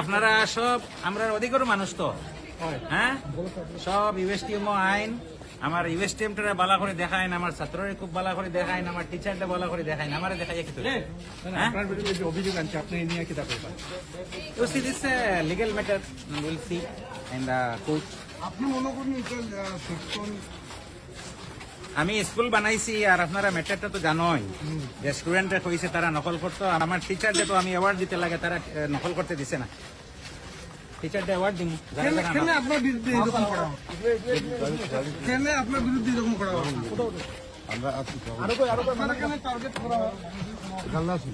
আপনারা সব আমরা অধিকার মানুষ তো হ্যাঁ সব ইউএসটিএম আইন আমার ইউএসটিএমটা বালা করে দেখাইন আমার ছাত্ররে খুব বালা করে দেখাইন আমার টিচারটা বালা করে দেখাইন আমার দেখাই কি তো আপনার বিরুদ্ধে যে অভিযোগ আনছে আপনি এই নিয়ে কি তা করবেন? You see this legal matter we'll see in the court. আপনি মনে করুন এটা সেকশন আমি স্কুল বানাইছি আর আপনারা ম্যাটারটা তো জানোই যে স্টুডেন্টরা কইছে তারা নকল করতো আর আমার টিচারদের তো আমি অ্যাওয়ার্ড দিতে লাগে তারা নকল করতে দিছে না টিচারদের অ্যাওয়ার্ড দিন কেন আপনার বিরুদ্ধে এরকম করা হয়? কেন আপনার বিরুদ্ধে এরকম করা হয়? আমরা আছি আপনারা কেন টার্গেট করা হয়? খাল্লাসি